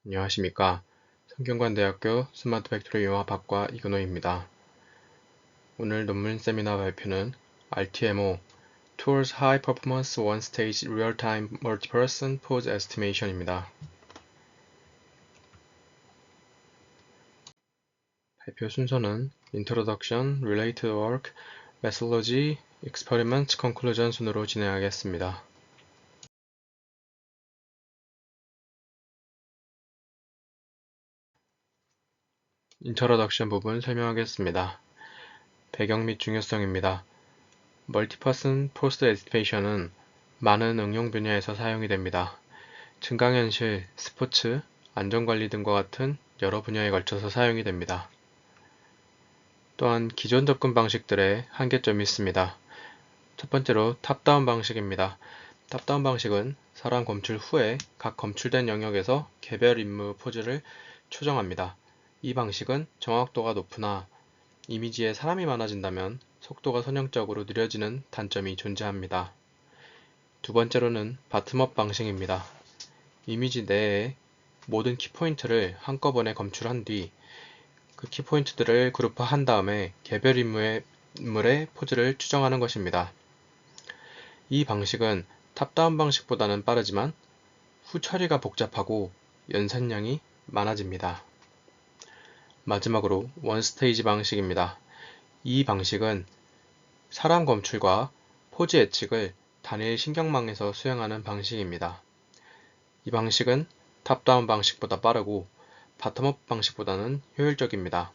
안녕하십니까. 성균관대학교 스마트 팩토리 융합학과 이근호입니다. 오늘 논문 세미나 발표는 RTMO Towards High Performance One Stage Real-Time Multi-Person Pose Estimation입니다. 발표 순서는 Introduction, Related Work, Methodology, Experiment, Conclusion 순으로 진행하겠습니다. 인트로덕션 부분 설명하겠습니다. 배경 및 중요성입니다. 멀티퍼슨 포스 에스티메이션은 많은 응용 분야에서 사용이 됩니다. 증강현실, 스포츠, 안전관리 등과 같은 여러 분야에 걸쳐서 사용이 됩니다. 또한 기존 접근 방식들의 한계점이 있습니다. 첫 번째로 탑다운 방식입니다. 탑다운 방식은 사람 검출 후에 각 검출된 영역에서 개별 임무 포즈를 초정합니다. 이 방식은 정확도가 높으나 이미지에 사람이 많아진다면 속도가 선형적으로 느려지는 단점이 존재합니다. 두 번째로는 바텀업 방식입니다. 이미지 내에 모든 키포인트를 한꺼번에 검출한 뒤 그 키포인트들을 그룹화한 다음에 개별 인물의 포즈를 추정하는 것입니다. 이 방식은 탑다운 방식보다는 빠르지만 후처리가 복잡하고 연산량이 많아집니다. 마지막으로 원스테이지 방식입니다. 이 방식은 사람 검출과 포즈 예측을 단일 신경망에서 수행하는 방식입니다. 이 방식은 탑다운 방식보다 빠르고 바텀업 방식보다는 효율적입니다.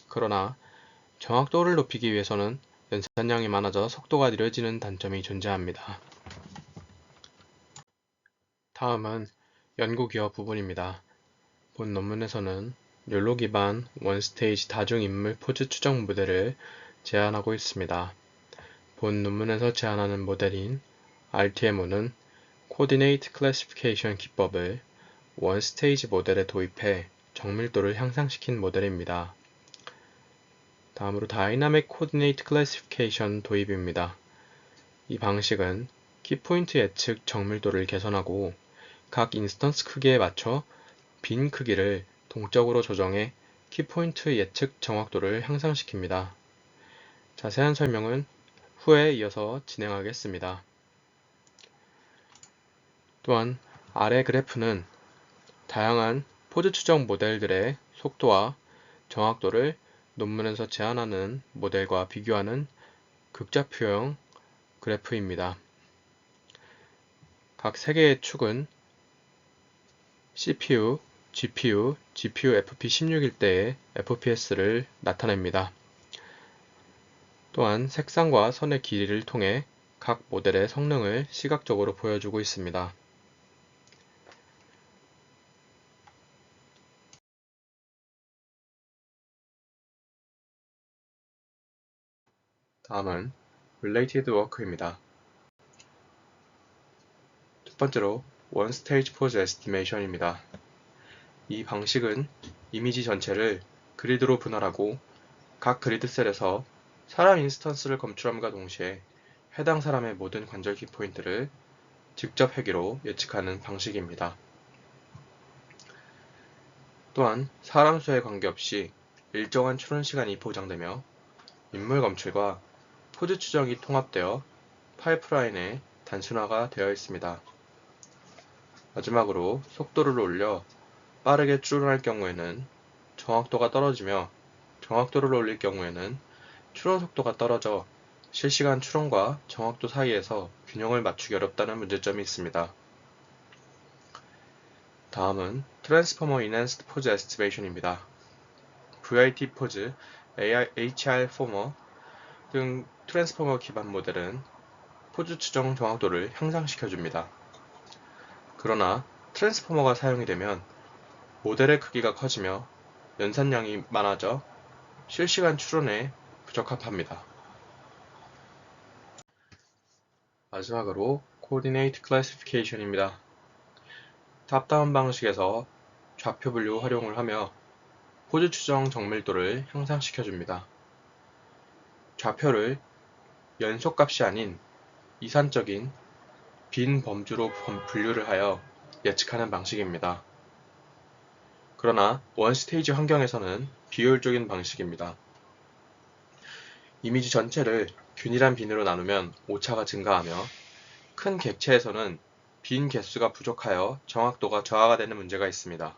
그러나 정확도를 높이기 위해서는 연산량이 많아져 속도가 느려지는 단점이 존재합니다. 다음은 연구 기여 부분입니다. 본 논문에서는 욜로 기반 원스테이지 다중인물 포즈 추정 모델을 제안하고 있습니다. 본 논문에서 제안하는 모델인 RTMO는 Coordinate Classification 기법을 원스테이지 모델에 도입해 정밀도를 향상시킨 모델입니다. 다음으로 Dynamic Coordinate Classification 도입입니다. 이 방식은 키포인트 예측 정밀도를 개선하고 각 인스턴스 크기에 맞춰 빈 크기를 동적으로 조정해 키포인트 예측 정확도를 향상시킵니다. 자세한 설명은 후에 이어서 진행하겠습니다. 또한 아래 그래프는 다양한 포즈 추정 모델들의 속도와 정확도를 논문에서 제안하는 모델과 비교하는 극좌표형 그래프입니다. 각 3개의 축은 CPU, GPU, GPU FP16일 때의 FPS를 나타냅니다. 또한 색상과 선의 길이를 통해 각 모델의 성능을 시각적으로 보여주고 있습니다. 다음은 Related Work입니다. 첫 번째로 One Stage Pose Estimation입니다. 이 방식은 이미지 전체를 그리드로 분할하고 각 그리드 셀에서 사람 인스턴스를 검출함과 동시에 해당 사람의 모든 관절 키포인트를 직접 회귀로 예측하는 방식입니다. 또한 사람 수에 관계없이 일정한 추론 시간이 보장되며 인물 검출과 포즈 추정이 통합되어 파이프라인에 단순화가 되어 있습니다. 마지막으로 속도를 올려 빠르게 추론할 경우에는 정확도가 떨어지며 정확도를 올릴 경우에는 추론 속도가 떨어져 실시간 추론과 정확도 사이에서 균형을 맞추기 어렵다는 문제점이 있습니다. 다음은 트랜스포머 인핸스드 포즈 에스티메이션입니다. VIT 포즈, HR 포머 등 트랜스포머 기반 모델은 포즈 추정 정확도를 향상시켜줍니다. 그러나 트랜스포머가 사용이 되면 모델의 크기가 커지며 연산량이 많아져 실시간 추론에 부적합합니다. 마지막으로 Coordinate Classification입니다. 탑다운 방식에서 좌표 분류 활용을 하며 포즈 추정 정밀도를 향상시켜줍니다. 좌표를 연속값이 아닌 이산적인 빈 범주로 분류를 하여 예측하는 방식입니다. 그러나 원스테이지 환경에서는 비효율적인 방식입니다. 이미지 전체를 균일한 빈으로 나누면 오차가 증가하며 큰 객체에서는 빈 개수가 부족하여 정확도가 저하가 되는 문제가 있습니다.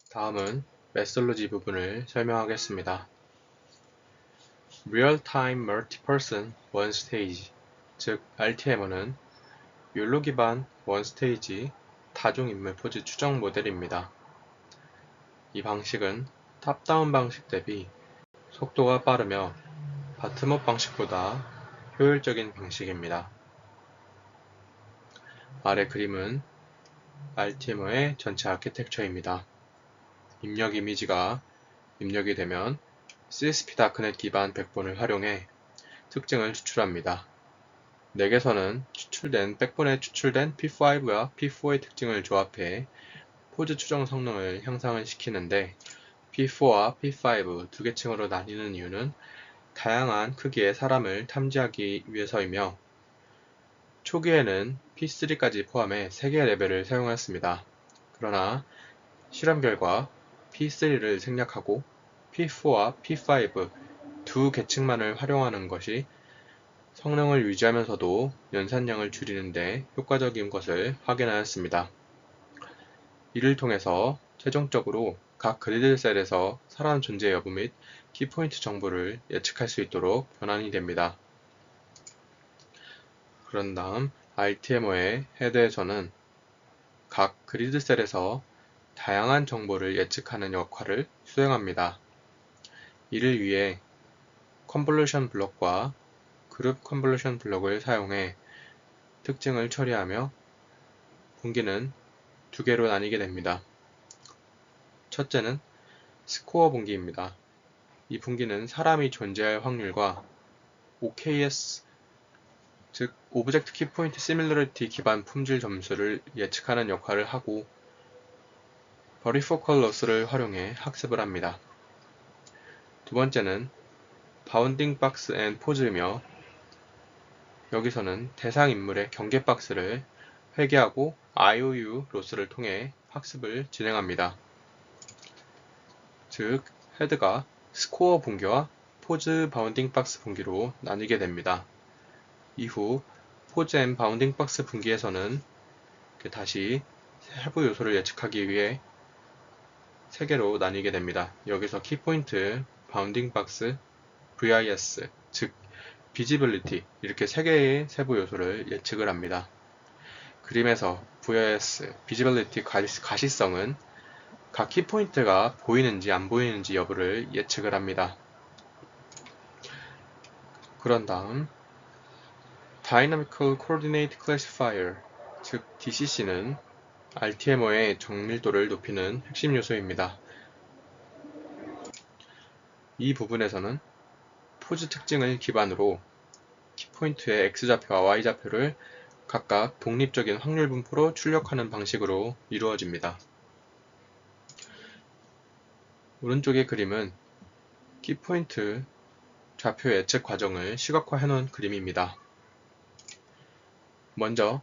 다음은 메솔로지 부분을 설명하겠습니다. Real-Time Multi-Person One Stage, 즉 RTM은 욜로 기반 원스테이지 다중인물 포즈 추정 모델입니다. 이 방식은 탑다운 방식 대비 속도가 빠르며 바텀업 방식보다 효율적인 방식입니다. 아래 그림은 RTM의 전체 아키텍처입니다. 입력 이미지가 입력이 되면 CSP 다크넷 기반 백본을 활용해 특징을 추출합니다. 넥에서는 백본에 추출된 P5와 P4의 특징을 조합해 포즈 추정 성능을 향상을 시키는데 P4와 P5 두 계층으로 나뉘는 이유는 다양한 크기의 사람을 탐지하기 위해서이며 초기에는 P3까지 포함해 3개의 레벨을 사용하였습니다. 그러나 실험 결과 P3를 생략하고 P4와 P5 두 계층만을 활용하는 것이 성능을 유지하면서도 연산량을 줄이는 데 효과적인 것을 확인하였습니다. 이를 통해서 최종적으로 각 그리드 셀에서 사람 존재 여부 및 키포인트 정보를 예측할 수 있도록 변환이 됩니다. 그런 다음 RTMO의 헤드에서는 각 그리드 셀에서 다양한 정보를 예측하는 역할을 수행합니다. 이를 위해 컨볼루션 블록과 그룹 컨볼루션 블록을 사용해 특징을 처리하며 분기는 두 개로 나뉘게 됩니다. 첫째는 스코어 분기입니다. 이 분기는 사람이 존재할 확률과 OKS, 즉 오브젝트 키포인트 시밀러리티 기반 품질 점수를 예측하는 역할을 하고 버리포컬 로스를 활용해 학습을 합니다. 두 번째는 바운딩 박스 앤 포즈이며 여기서는 대상 인물의 경계 박스를 회계하고 IOU 로스를 통해 학습을 진행합니다. 즉 헤드가 스코어 분기와 포즈 바운딩 박스 분기로 나뉘게 됩니다. 이후 포즈 앤 바운딩 박스 분기에서는 다시 세부 요소를 예측하기 위해 3개로 나뉘게 됩니다. 여기서 키포인트, 바운딩 박스, VIS, 즉 비지빌리티 이렇게 3개의 세부 요소를 예측을 합니다. 그림에서 VIS, 비지빌리티 가시성은 각 키포인트가 보이는지 안 보이는지 여부를 예측을 합니다. 그런 다음 Dynamical Coordinate Classifier, 즉 DCC는 RTMO의 정밀도를 높이는 핵심 요소입니다. 이 부분에서는 포즈 특징을 기반으로 키포인트의 X좌표와 Y좌표를 각각 독립적인 확률 분포로 출력하는 방식으로 이루어집니다. 오른쪽의 그림은 키포인트 좌표 예측 과정을 시각화해 놓은 그림입니다. 먼저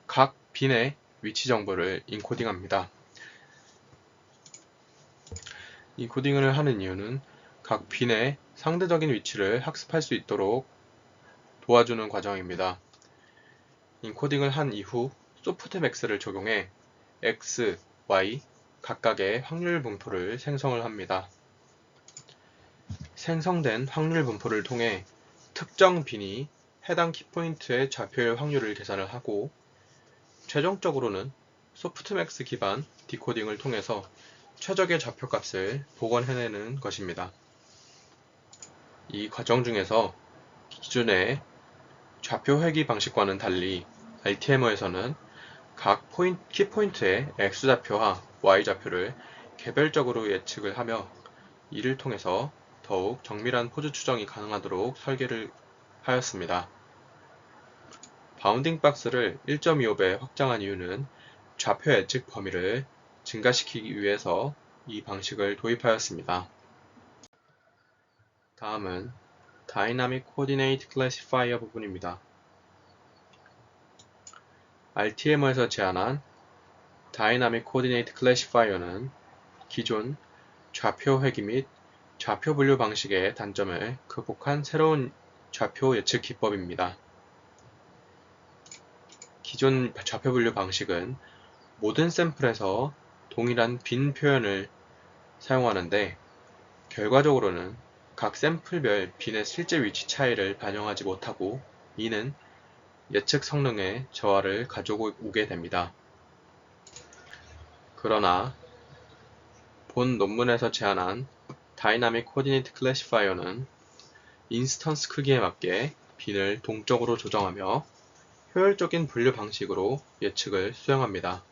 각 빈의 위치 정보를 인코딩합니다. 인코딩을 하는 이유는 각 빈의 상대적인 위치를 학습할 수 있도록 도와주는 과정입니다. 인코딩을 한 이후 소프트맥스를 적용해 X, Y 각각의 확률 분포를 생성을 합니다. 생성된 확률 분포를 통해 특정 빈이 해당 키포인트의 좌표의 확률을 계산을 하고 최종적으로는 소프트맥스 기반 디코딩을 통해서 최적의 좌표값을 복원해내는 것입니다. 이 과정 중에서 기존의 좌표 회귀 방식과는 달리 RTMO에서는 각 키포인트의 X좌표와 Y좌표를 개별적으로 예측을 하며 이를 통해서 더욱 정밀한 포즈 추정이 가능하도록 설계를 하였습니다. 바운딩 박스를 1.25배 확장한 이유는 좌표 예측 범위를 증가시키기 위해서 이 방식을 도입하였습니다. 다음은 Dynamic Coordinate Classifier 부분입니다. RTM에서 제안한 Dynamic Coordinate Classifier는 기존 좌표 회귀 및 좌표 분류 방식의 단점을 극복한 새로운 좌표 예측 기법입니다. 기존 좌표 분류 방식은 모든 샘플에서 동일한 빈 표현을 사용하는데 결과적으로는 각 샘플별 빈의 실제 위치 차이를 반영하지 못하고 이는 예측 성능에 저하를 가져오게 됩니다. 그러나 본 논문에서 제안한 Dynamic Coordinate Classifier는 인스턴스 크기에 맞게 빈을 동적으로 조정하며 효율적인 분류 방식으로 예측을 수행합니다.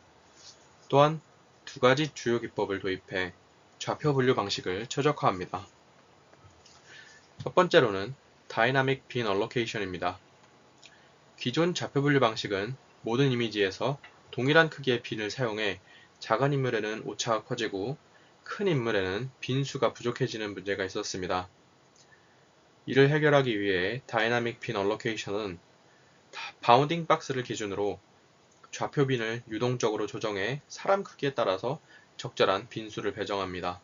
또한 두 가지 주요 기법을 도입해 좌표 분류 방식을 최적화합니다. 첫 번째로는 다이나믹 빈 얼로케이션입니다. 기존 좌표 분류 방식은 모든 이미지에서 동일한 크기의 빈을 사용해 작은 인물에는 오차가 커지고 큰 인물에는 빈수가 부족해지는 문제가 있었습니다. 이를 해결하기 위해 다이나믹 빈 얼로케이션은 바운딩 박스를 기준으로 좌표 빈을 유동적으로 조정해 사람 크기에 따라서 적절한 빈수를 배정합니다.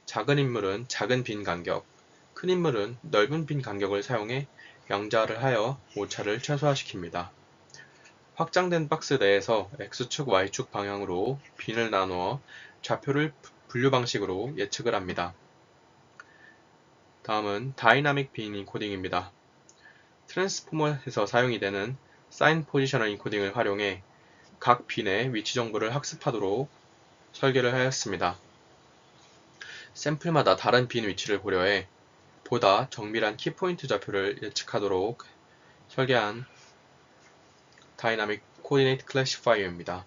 작은 인물은 작은 빈 간격, 큰 인물은 넓은 빈 간격을 사용해 양자를 하여 오차를 최소화시킵니다. 확장된 박스 내에서 X축, Y축 방향으로 빈을 나누어 좌표를 분류 방식으로 예측을 합니다. 다음은 다이나믹 빈 인코딩입니다. 트랜스포머에서 사용이 되는 사인 포지셔너 인코딩을 활용해 각 빈의 위치 정보를 학습하도록 설계를 하였습니다. 샘플마다 다른 빈 위치를 고려해 보다 정밀한 키포인트 좌표를 예측하도록 설계한 다이나믹 코디네이트 클래시파이어입니다.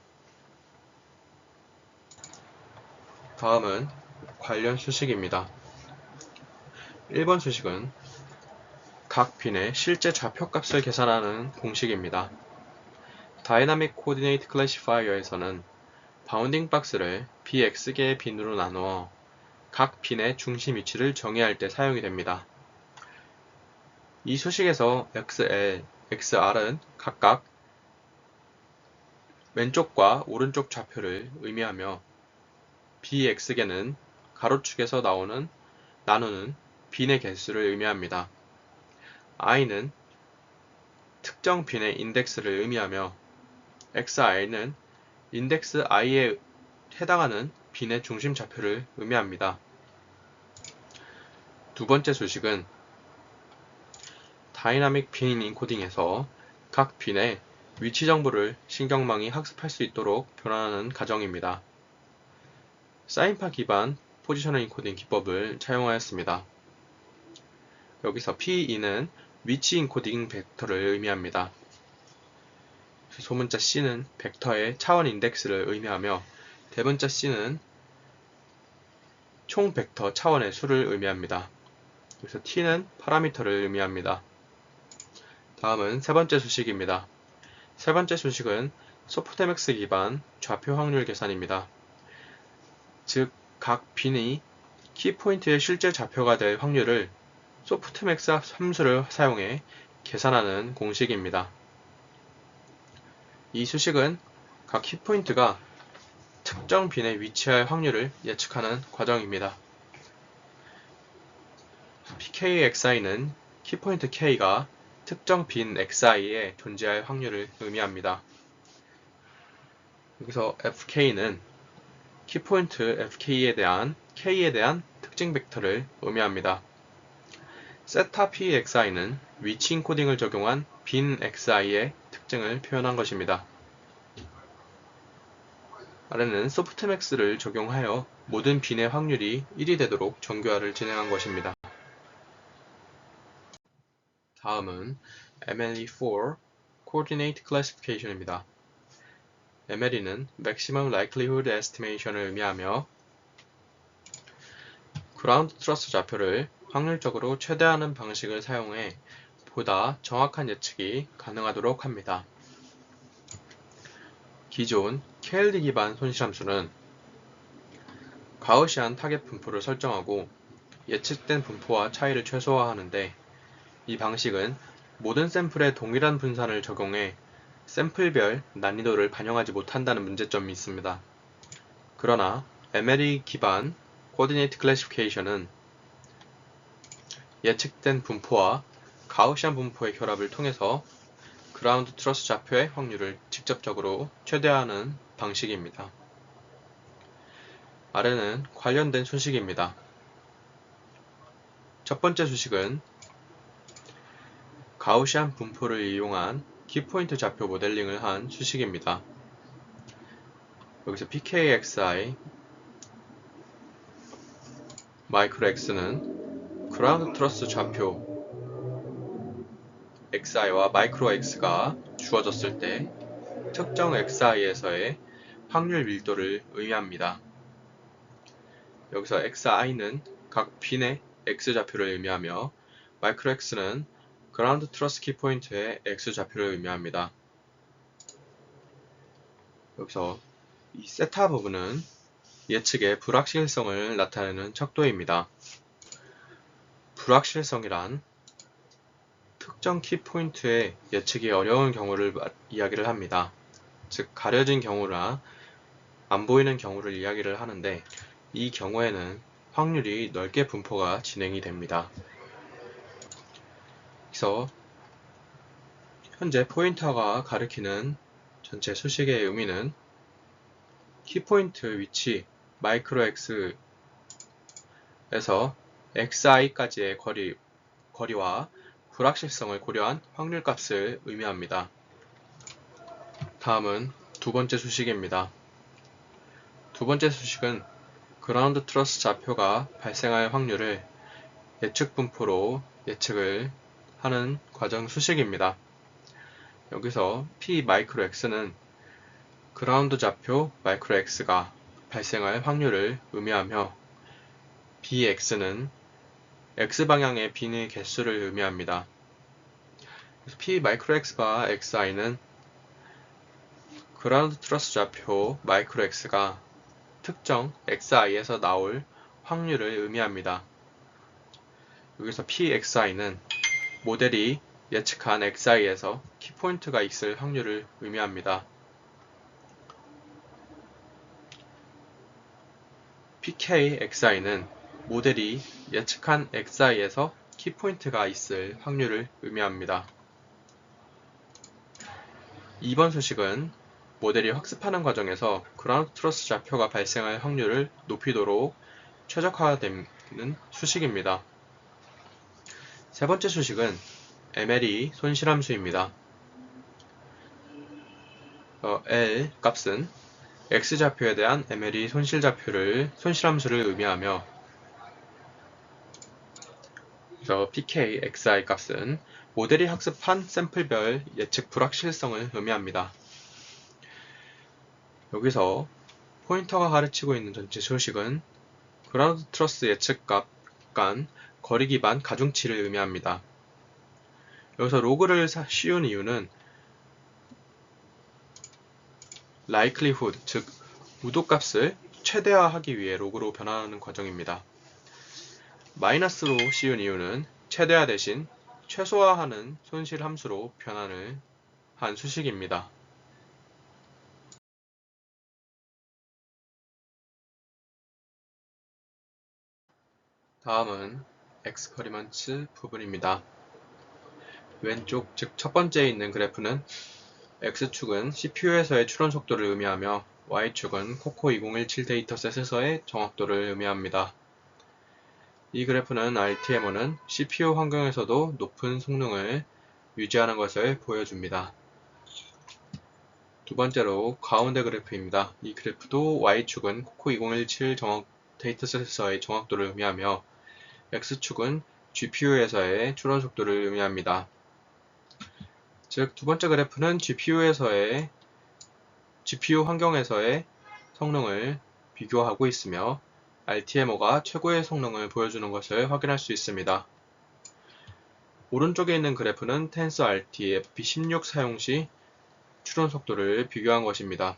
다음은 관련 수식입니다. 1번 수식은 각 빈의 실제 좌표값을 계산하는 공식입니다. 다이나믹 코디네이트 클래시파이어에서는 바운딩 박스를 bx개의 빈으로 나누어 각 빈의 중심 위치를 정의할 때 사용이 됩니다. 이 수식에서 xl, xr은 각각 왼쪽과 오른쪽 좌표를 의미하며 bx개는 가로축에서 나누는 빈의 개수를 의미합니다. i는 특정 빈의 인덱스를 의미하며 xr는 인덱스 i에 해당하는 빈의 중심 좌표를 의미합니다. 두 번째 수식은 다이나믹 빈 인코딩에서 각 빈의 위치 정보를 신경망이 학습할 수 있도록 변환하는 과정입니다. 사인파 기반 포지셔너 인코딩 기법을 차용하였습니다. 여기서 P2는 위치 인코딩 벡터를 의미합니다. 소문자 C는 벡터의 차원 인덱스를 의미하며 대문자 C는 총 벡터 차원의 수를 의미합니다. 그래서 T는 파라미터를 의미합니다. 다음은 세 번째 수식입니다. 세 번째 수식은 소프트맥스 기반 좌표 확률 계산입니다. 즉, 각 빈이 키포인트의 실제 좌표가 될 확률을 소프트맥스 함수를 사용해 계산하는 공식입니다. 이 수식은 각 키포인트가 특정 빈에 위치할 확률을 예측하는 과정입니다. pkxi는 키포인트 k가 특정 빈 xi에 존재할 확률을 의미합니다. 여기서 fk는 키포인트 fk에 대한 k에 대한 특징 벡터를 의미합니다. 세타 pxi는 위치 인코딩을 적용한 빈 xi의 특징을 표현한 것입니다. 아래는 소프트맥스를 적용하여 모든 빈의 확률이 1이 되도록 정교화를 진행한 것입니다. 다음은 MLE4 Coordinate Classification입니다. MLE는 Maximum Likelihood Estimation을 의미하며 그라운드 트러스 좌표를 확률적으로 최대화하는 방식을 사용해 보다 정확한 예측이 가능하도록 합니다. 기존 KLD 기반 손실함수는 가우시안 타겟 분포를 설정하고 예측된 분포와 차이를 최소화하는데 이 방식은 모든 샘플에 동일한 분산을 적용해 샘플별 난이도를 반영하지 못한다는 문제점이 있습니다. 그러나 MLE 기반 코디네이트 클래시피케이션은 예측된 분포와 가우시안 분포의 결합을 통해서 그라운드 트러스 좌표의 확률을 직접적으로 최대화하는 방식입니다. 아래는 관련된 수식입니다. 첫 번째 수식은 가우시안 분포를 이용한 키포인트 좌표 모델링을 한 수식입니다. 여기서 PKXI 마이크로 X는 그라운드 트러스 좌표 XI와 마이크로 X가 주어졌을 때 특정 XI에서의 확률 밀도를 의미합니다. 여기서 XI는 각 빈의 X좌표를 의미하며 마이크로 X는 그라운드 트러스 키포인트의 X좌표를 의미합니다. 여기서 이 세타 부분은 예측의 불확실성을 나타내는 척도입니다. 불확실성이란 특정 키포인트의 예측이 어려운 경우를 이야기를 합니다. 즉 가려진 경우나 안 보이는 경우를 이야기를 하는데 이 경우에는 확률이 넓게 분포가 진행이 됩니다. 그래서 현재 포인터가 가리키는 전체 수식의 의미는 키포인트 위치 마이크로 x에서 xi까지의 거리와 불확실성을 고려한 확률값을 의미합니다. 다음은 두 번째 수식입니다. 두 번째 수식은 그라운드 트러스 좌표가 발생할 확률을 예측 분포로 예측을 하는 과정 수식입니다. 여기서 P 마이크로 X는 그라운드 좌표 마이크로 X가 발생할 확률을 의미하며 BX는 X방향의 빈의 개수를 의미합니다. 그래서 P 마이크로 X바 XI는 그라운드 트러스 좌표 마이크로 X가 특정 XI에서 나올 확률을 의미합니다. 여기서 PXI는 모델이 예측한 XI에서 키포인트가 있을 확률을 의미합니다. PKXI는 모델이 예측한 XI에서 키포인트가 있을 확률을 의미합니다. 2번 수식은 모델이 학습하는 과정에서 그라운드 트러스 좌표가 발생할 확률을 높이도록 최적화되는 수식입니다. 세 번째 수식은 MLE 손실함수입니다. L 값은 X좌표에 대한 MLE 손실함수를 의미하며 PKXI 값은 모델이 학습한 샘플별 예측 불확실성을 의미합니다. 여기서 포인터가 가르치고 있는 전체 수식은 그라운드 트러스 예측값 간 거리 기반 가중치를 의미합니다. 여기서 로그를 씌운 이유는 likelihood, 즉 우도값을 최대화하기 위해 로그로 변환하는 과정입니다. 마이너스로 씌운 이유는 최대화 대신 최소화하는 손실 함수로 변환을 한 수식입니다. 다음은 엑스퍼리먼트 부분입니다. 왼쪽, 즉 첫 번째에 있는 그래프는 X축은 CPU에서의 추론 속도를 의미하며 Y축은 코코 2017 데이터셋에서의 정확도를 의미합니다. 이 그래프는 RTMO는 CPU 환경에서도 높은 성능을 유지하는 것을 보여줍니다. 두 번째로 가운데 그래프입니다. 이 그래프도 Y축은 코코 2017 데이터셋에서의 정확도를 의미하며 X축은 GPU에서의 추론 속도를 의미합니다. 즉, 두 번째 그래프는 GPU 환경에서의 성능을 비교하고 있으며 RTMO가 최고의 성능을 보여주는 것을 확인할 수 있습니다. 오른쪽에 있는 그래프는 TensorRT FP16 사용 시 추론 속도를 비교한 것입니다.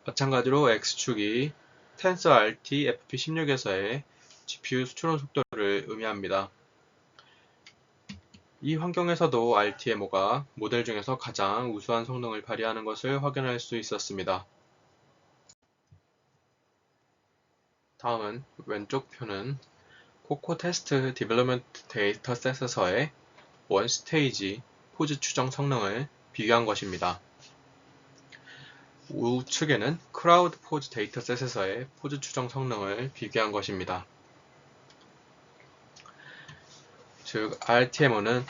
마찬가지로 X축이 TensorRT FP16에서의 GPU 추론 속도를 의미합니다. 이 환경에서도 RTMO가 모델 중에서 가장 우수한 성능을 발휘하는 것을 확인할 수 있었습니다. 다음은 왼쪽 표는 코코 테스트 디벨롭먼트 데이터셋에서의 원스테이지 포즈 추정 성능을 비교한 것입니다. 우측에는 크라우드 포즈 데이터셋에서의 포즈 추정 성능을 비교한 것입니다. 즉, RTMO는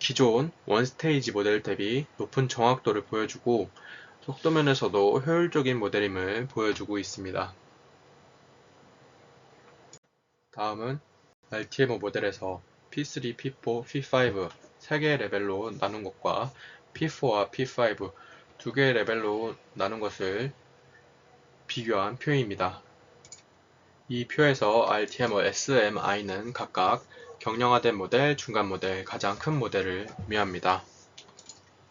기존 원스테이지 모델 대비 높은 정확도를 보여주고 속도면에서도 효율적인 모델임을 보여주고 있습니다. 다음은 RTMO 모델에서 P3, P4, P5 3개의 레벨로 나눈 것과 P4와 P5 2개의 레벨로 나눈 것을 비교한 표입니다. 이 표에서 RTMO SMI는 각각 경량화된 모델, 중간 모델, 가장 큰 모델을 의미합니다.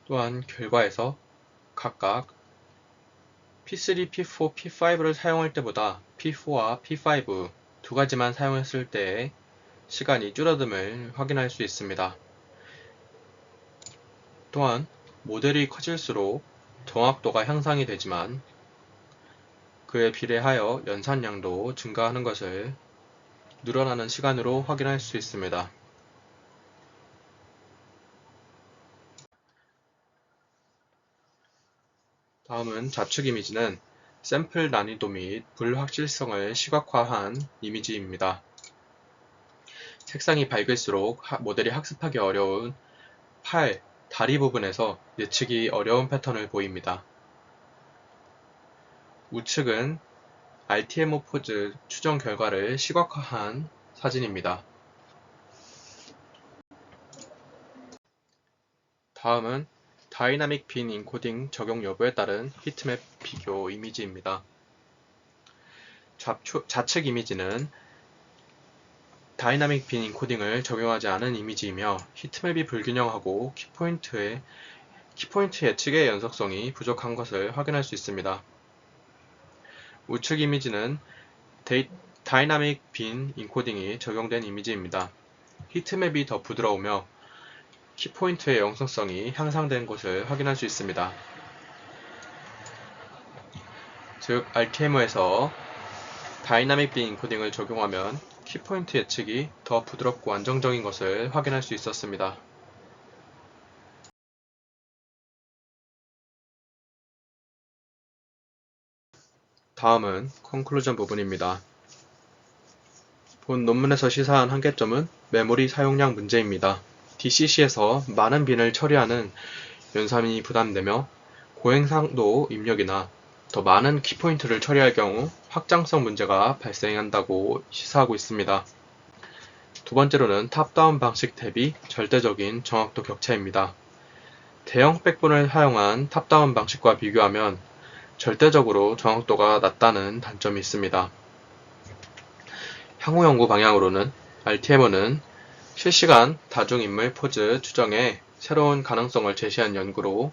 또한 결과에서 각각 P3, P4, P5를 사용할 때보다 P4와 P5 두 가지만 사용했을 때의 시간이 줄어듦을 확인할 수 있습니다. 또한 모델이 커질수록 정확도가 향상이 되지만 그에 비례하여 연산량도 증가하는 것을 늘어나는 시간으로 확인할 수 있습니다. 다음은 좌측 이미지는 샘플 난이도 및 불확실성을 시각화한 이미지입니다. 색상이 밝을수록 모델이 학습하기 어려운 팔, 다리 부분에서 예측이 어려운 패턴을 보입니다. 우측은 RTMO 포즈 추정 결과를 시각화한 사진입니다. 다음은 다이나믹 빈 인코딩 적용 여부에 따른 히트맵 비교 이미지입니다. 좌측 이미지는 다이나믹 빈 인코딩을 적용하지 않은 이미지이며 히트맵이 불균형하고 키포인트 예측의 연속성이 부족한 것을 확인할 수 있습니다. 우측 이미지는 다이나믹 빈 인코딩이 적용된 이미지입니다. 히트맵이 더 부드러우며 키포인트의 영속성이 향상된 것을 확인할 수 있습니다. 즉, RTMO에서 다이나믹 빈 인코딩을 적용하면 키포인트 예측이 더 부드럽고 안정적인 것을 확인할 수 있었습니다. 다음은 컨클루전 부분입니다. 본 논문에서 시사한 한계점은 메모리 사용량 문제입니다. DCC에서 많은 빈을 처리하는 연산이 부담되며 고해상도 입력이나 더 많은 키포인트를 처리할 경우 확장성 문제가 발생한다고 시사하고 있습니다. 두 번째로는 탑다운 방식 대비 절대적인 정확도 격차입니다. 대형 백본을 사용한 탑다운 방식과 비교하면 절대적으로 정확도가 낮다는 단점이 있습니다. 향후 연구 방향으로는 RTMO는 실시간 다중인물 포즈 추정에 새로운 가능성을 제시한 연구로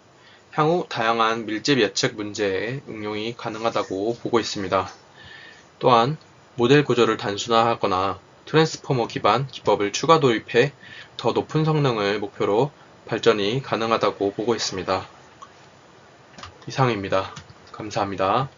향후 다양한 밀집 예측 문제에 응용이 가능하다고 보고 있습니다. 또한 모델 구조를 단순화하거나 트랜스포머 기반 기법을 추가 도입해 더 높은 성능을 목표로 발전이 가능하다고 보고 있습니다. 이상입니다. 감사합니다.